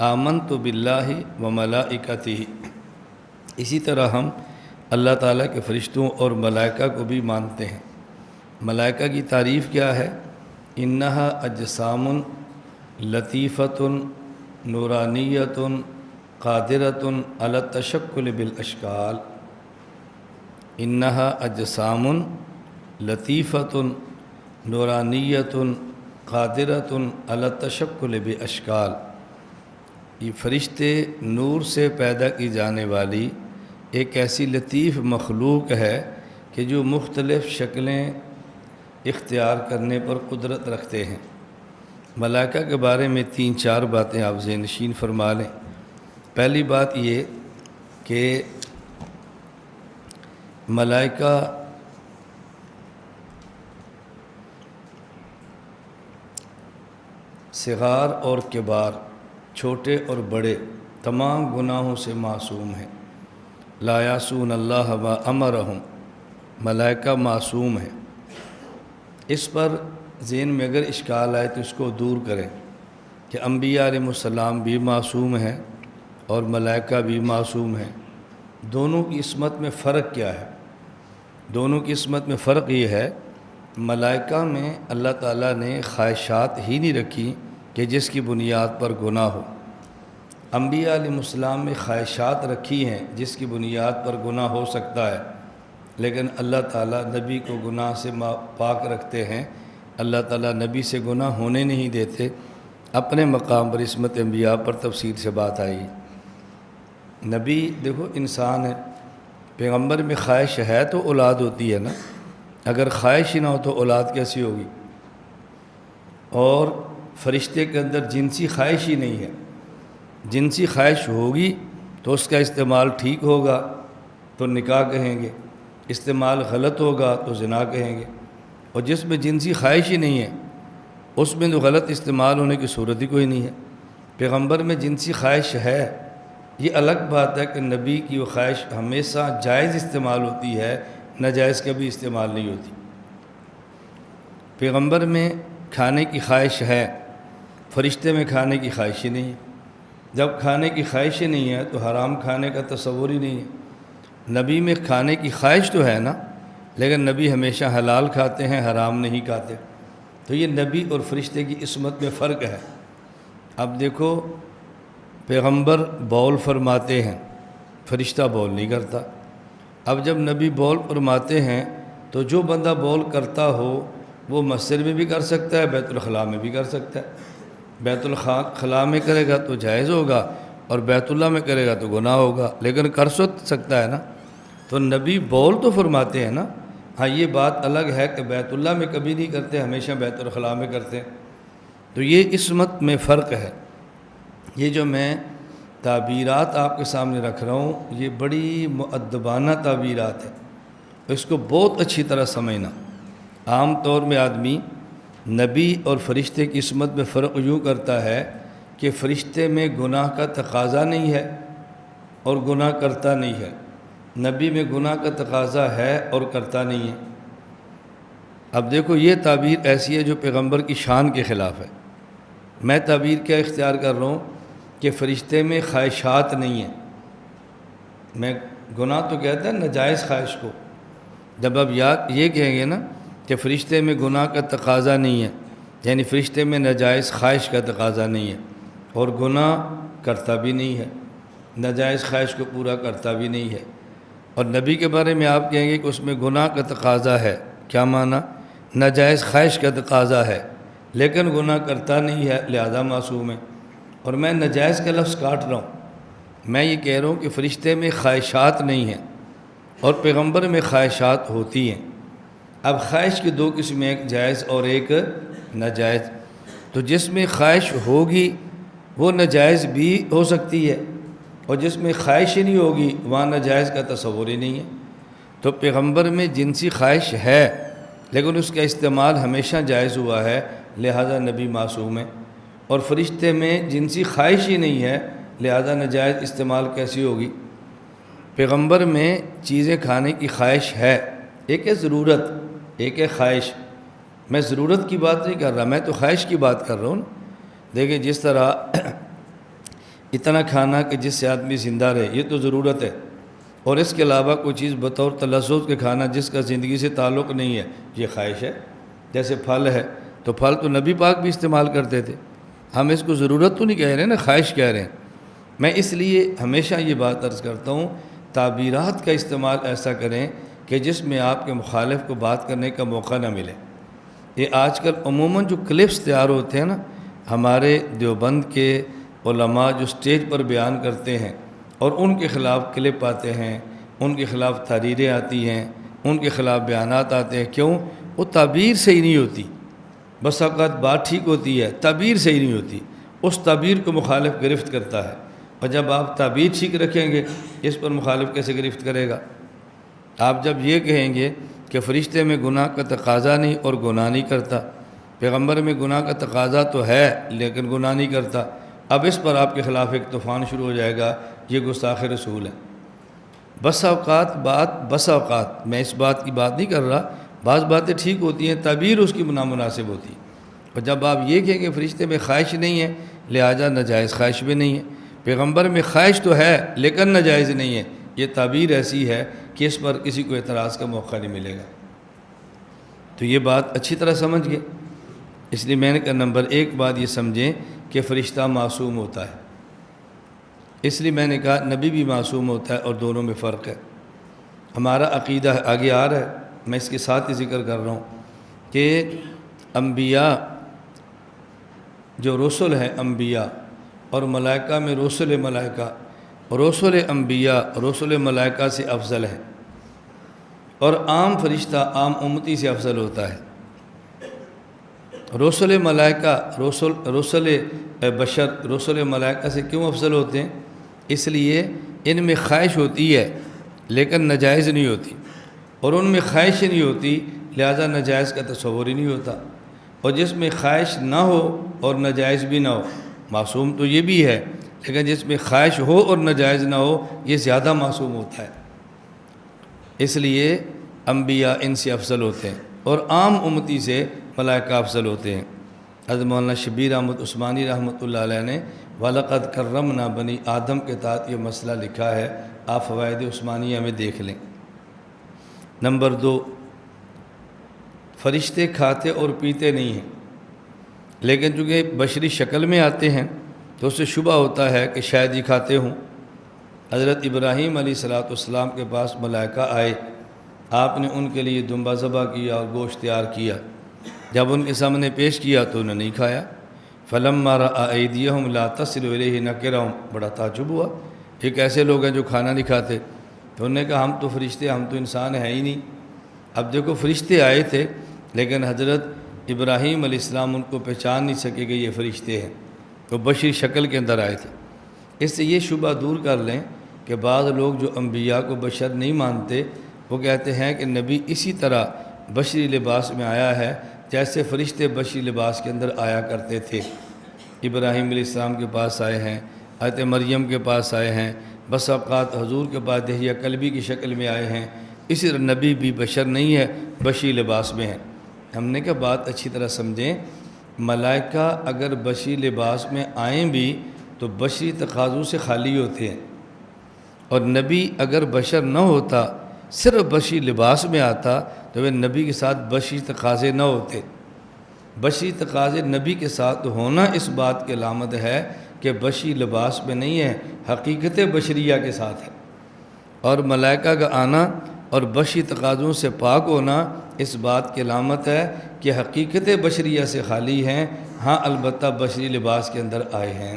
آمنت باللہ و ملائکتہ، اسی طرح ہم اللہ تعالیٰ کے فرشتوں اور ملائکہ کو بھی مانتے ہیں۔ ملائکہ کی تعریف کیا ہے؟ انہا اجسام لطیفۃ نورانیۃ قادرۃ علی التشکل بالاشکال۔ انہا اجسام لطیفۃ نورانیۃ قادرۃ علی التشکل باشکال۔ یہ فرشتے نور سے پیدا کی جانے والی ایک ایسی لطیف مخلوق ہے کہ جو مختلف شکلیں اختیار کرنے پر قدرت رکھتے ہیں۔ ملائکہ کے بارے میں 3-4 باتیں آپ ذہن نشین فرما لیں۔ پہلی بات یہ کہ ملائکہ صغار اور کبار، چھوٹے اور بڑے، تمام گناہوں سے معصوم ہیں۔ لا یعصون اللہ ما امرہم، ملائکہ معصوم ہیں۔ اس پر ذہن میں اگر اشکال آئے تو اس کو دور کریں کہ انبیاء علیہ السلام بھی معصوم ہیں اور ملائکہ بھی معصوم ہیں۔ دونوں کی عصمت میں فرق کیا ہے؟ دونوں کی عصمت میں فرق یہ ہے، ملائکہ میں اللہ تعالیٰ نے خواہشات ہی نہیں رکھی کہ جس کی بنیاد پر گناہ ہو۔ انبیاء علیہ السلام میں خواہشات رکھی ہیں جس کی بنیاد پر گناہ ہو سکتا ہے، لیکن اللہ تعالیٰ نبی کو گناہ سے پاک رکھتے ہیں۔ اللہ تعالیٰ نبی سے گناہ ہونے نہیں دیتے۔ اپنے مقام پر عصمت انبیاء پر تفصیل سے بات آئی۔ نبی دیکھو انسان ہے، پیغمبر میں خواہش ہے تو اولاد ہوتی ہے نا، اگر خواہش ہی نہ ہو تو اولاد کیسی ہوگی؟ اور فرشتے کے اندر جنسی خواہش ہی نہیں ہے، جنسی خواہش ہوگی تو اس کا استعمال ٹھیک ہوگا تو نکاح کہیں گے، استعمال غلط ہوگا تو زنا کہیں گے۔ اور جس میں جنسی خواہش ہی نہیں ہے اس میں تو غلط استعمال ہونے کی صورت ہی کوئی نہیں ہے۔ پیغمبر میں جنسی خواہش ہے، یہ الگ بات ہے کہ نبی کی وہ خواہش ہمیشہ جائز استعمال ہوتی ہے، ناجائز کبھی استعمال نہیں ہوتی۔ پیغمبر میں کھانے کی خواہش ہے، فرشتے میں کھانے کی خواہش ہی نہیں ہے۔ جب کھانے کی خواہش ہی نہیں ہے تو حرام کھانے کا تصور ہی نہیں ہے۔ نبی میں کھانے کی خواہش تو ہے نا، لیکن نبی ہمیشہ حلال کھاتے ہیں، حرام نہیں کھاتے۔ تو یہ نبی اور فرشتے کی عصمت میں فرق ہے۔ اب دیکھو پیغمبر بول فرماتے ہیں، فرشتہ بول نہیں کرتا۔ اب جب نبی بول فرماتے ہیں تو جو بندہ بول کرتا ہو وہ مسجد میں بھی کر سکتا ہے، بیت الخلاء میں بھی کر سکتا ہے۔ بیت الخلاء میں کرے گا تو جائز ہوگا اور بیت اللہ میں کرے گا تو گناہ ہوگا، لیکن کر سکتا ہے نا۔ تو نبی بول تو فرماتے ہیں نا، ہاں یہ بات الگ ہے کہ بیت اللہ میں کبھی نہیں کرتے، ہمیشہ بیت الخلاء میں کرتے ہیں۔ تو یہ عصمت میں فرق ہے۔ یہ جو میں تعبیرات آپ کے سامنے رکھ رہا ہوں یہ بڑی مؤدبانہ تعبیرات ہیں، اس کو بہت اچھی طرح سمجھنا۔ عام طور میں آدمی نبی اور فرشتے کی عصمت میں فرق یوں کرتا ہے کہ فرشتے میں گناہ کا تقاضا نہیں ہے اور گناہ کرتا نہیں ہے، نبی میں گناہ کا تقاضا ہے اور کرتا نہیں ہے۔ اب دیکھو یہ تعبیر ایسی ہے جو پیغمبر کی شان کے خلاف ہے۔ میں تعبیر کیا اختیار کر رہا ہوں کہ فرشتے میں خواہشات نہیں ہیں۔ میں گناہ تو کہتا ہے ناجائز خواہش کو، جب اب یہ کہیں گے نا کہ فرشتے میں گناہ کا تقاضا نہیں ہے، یعنی فرشتے میں ناجائز خواہش کا تقاضا نہیں ہے اور گناہ کرتا بھی نہیں ہے، ناجائز خواہش کو پورا کرتا بھی نہیں ہے۔ اور نبی کے بارے میں آپ کہیں گے کہ اس میں گناہ کا تقاضا ہے، کیا معنی؟ ناجائز خواہش کا تقاضا ہے لیکن گناہ کرتا نہیں ہے، لہذا معصوم ہے۔ اور میں ناجائز کا لفظ کاٹ رہا ہوں، میں یہ کہہ رہا ہوں کہ فرشتے میں خواہشات نہیں ہیں اور پیغمبر میں خواہشات ہوتی ہیں۔ اب خواہش کی 2 قسمیں، ایک جائز اور ایک ناجائز۔ تو جس میں خواہش ہوگی وہ ناجائز بھی ہو سکتی ہے اور جس میں خواہش ہی نہیں ہوگی وہاں ناجائز کا تصور ہی نہیں ہے۔ تو پیغمبر میں جنسی خواہش ہے لیکن اس کا استعمال ہمیشہ جائز ہوا ہے، لہذا نبی معصوم ہے۔ اور فرشتے میں جنسی خواہش ہی نہیں ہے، لہذا ناجائز استعمال کیسی ہوگی؟ پیغمبر میں چیزیں کھانے کی خواہش ہے، ایک ہے ضرورت، ایک ہے خواہش۔ میں ضرورت کی بات نہیں کر رہا، میں تو خواہش کی بات کر رہا ہوں۔ دیکھیں جس طرح اتنا کھانا کہ جس سے آدمی زندہ رہے، یہ تو ضرورت ہے، اور اس کے علاوہ کوئی چیز بطور تلذذ کے کھانا جس کا زندگی سے تعلق نہیں ہے، یہ خواہش ہے۔ جیسے پھل ہے تو پھل تو نبی پاک بھی استعمال کرتے تھے، ہم اس کو ضرورت تو نہیں کہہ رہے ہیں نا، خواہش کہہ رہے ہیں۔ میں اس لیے ہمیشہ یہ بات عرض کرتا ہوں، تعبیرات کا استعمال ایسا کریں کہ جس میں آپ کے مخالف کو بات کرنے کا موقع نہ ملے۔ یہ آج کل عموماً جو کلپس تیار ہوتے ہیں نا، ہمارے دیوبند کے علماء جو سٹیج پر بیان کرتے ہیں اور ان کے خلاف کلپ آتے ہیں، ان کے خلاف تحریریں آتی ہیں، ان کے خلاف بیانات آتے ہیں، کیوں؟ وہ تعبیر صحیح نہیں ہوتی۔ بس اوقات بات ٹھیک ہوتی ہے، تعبیر صحیح نہیں ہوتی، اس تعبیر کو مخالف گرفت کرتا ہے، اور جب آپ تعبیر ٹھیک رکھیں گے اس پر مخالف کیسے گرفت کرے گا؟ آپ جب یہ کہیں گے کہ فرشتے میں گناہ کا تقاضا نہیں اور گناہ نہیں کرتا، پیغمبر میں گناہ کا تقاضا تو ہے لیکن گناہ نہیں کرتا، اب اس پر آپ کے خلاف ایک طوفان شروع ہو جائے گا، یہ گستاخ رسول ہے۔ بس اوقات میں اس بات کی بات نہیں کر رہا، بعض باتیں ٹھیک ہوتی ہیں، تعبیر اس کی نامناسب ہوتی ہے، اور جب آپ یہ کہیں کہ فرشتے میں خواہش نہیں ہے لہٰذا ناجائز خواہش بھی نہیں ہے، پیغمبر میں خواہش تو ہے لیکن ناجائز نہیں ہے، یہ تعبیر ایسی ہے کہ اس پر کسی کو اعتراض کا موقع نہیں ملے گا۔ تو یہ بات اچھی طرح سمجھ گئے، اس لیے میں نے کہا نمبر 1 بات یہ سمجھیں کہ فرشتہ معصوم ہوتا ہے، اس لیے میں نے کہا نبی بھی معصوم ہوتا ہے اور دونوں میں فرق ہے۔ ہمارا عقیدہ آگے آ رہا ہے، میں اس کے ساتھ ہی ذکر کر رہا ہوں کہ انبیاء جو رسل ہیں، انبیاء اور ملائکہ میں رسل ملائکہ، رسل انبیاء رسل ملائکہ سے افضل ہے، اور عام فرشتہ عام امتی سے افضل ہوتا ہے۔ رسل ملائکہ رسل بشر رسل ملائکہ سے کیوں افضل ہوتے ہیں؟ اس لیے ان میں خواہش ہوتی ہے لیکن ناجائز نہیں ہوتی، اور ان میں خواہش نہیں ہوتی لہذا ناجائز کا تصور ہی نہیں ہوتا، اور جس میں خواہش نہ ہو اور ناجائز بھی نہ ہو، معصوم تو یہ بھی ہے لیکن جس میں خواہش ہو اور ناجائز نہ ہو یہ زیادہ معصوم ہوتا ہے، اس لیے انبیاء ان سے افضل ہوتے ہیں اور عام امتی سے ملائکہ افضل ہوتے ہیں۔ حضرت مولانا شبیر احمد عثمانی رحمۃ اللہ علیہ نے وَلَقَدْ كَرَّمْنَا بنی آدم کے تحت یہ مسئلہ لکھا ہے، آپ فوائد عثمانیہ میں دیکھ لیں۔ نمبر 2، فرشتے کھاتے اور پیتے نہیں ہیں، لیکن چونکہ بشری شکل میں آتے ہیں تو اس سے شبہ ہوتا ہے کہ شاید یہ کھاتے ہوں۔ حضرت ابراہیم علیہ السلام کے پاس ملائکہ آئے، آپ نے ان کے لیے دمبا ذبح کیا اور گوشت تیار کیا، جب ان کے سامنے پیش کیا تو انہوں نے نہیں کھایا۔ فَلَمَّا رَأَىٰ أَيْدِيَهُمْ لَا تَصِلُ إِلَيْهِ نَكِرَهُمْ، بڑا تعجب ہوا، یہ کیسے لوگ ہیں جو کھانا نہیں کھاتے؟ تو انہوں نے کہا ہم تو فرشتے، ہم تو انسان ہیں ہی نہیں۔ اب دیکھو فرشتے آئے تھے لیکن حضرت ابراہیم علیہ السلام ان کو پہچان نہیں سکے کہ یہ فرشتے ہیں، وہ بشری شکل کے اندر آئے تھے۔ اس سے یہ شبہ دور کر لیں کہ بعض لوگ جو انبیاء کو بشر نہیں مانتے وہ کہتے ہیں کہ نبی اسی طرح بشری لباس میں آیا ہے جیسے فرشتے بشری لباس کے اندر آیا کرتے تھے۔ ابراہیم علیہ السلام کے پاس آئے ہیں، حضرت مریم کے پاس آئے ہیں، بس اوقات حضور کے پاس دہیہ قلبی کی شکل میں آئے ہیں، اسی طرح نبی بھی بشر نہیں ہے، بشری لباس میں ہے۔ ہم نے کہا بات اچھی طرح سمجھیں، ملائکہ اگر بشری لباس میں آئیں بھی تو بشری تقاضوں سے خالی ہوتے ہیں، اور نبی اگر بشر نہ ہوتا صرف بشری لباس میں آتا تو وہ نبی کے ساتھ بشری تقاضے نہ ہوتے۔ بشری تقاضے نبی کے ساتھ ہونا اس بات کی علامت ہے کہ بشری لباس میں نہیں ہے، حقیقت بشریہ کے ساتھ ہے، اور ملائکہ کا آنا اور بشری تقاضوں سے پاک ہونا اس بات کی علامت ہے کہ حقیقت بشریہ سے خالی ہیں، ہاں البتہ بشری لباس کے اندر آئے ہیں۔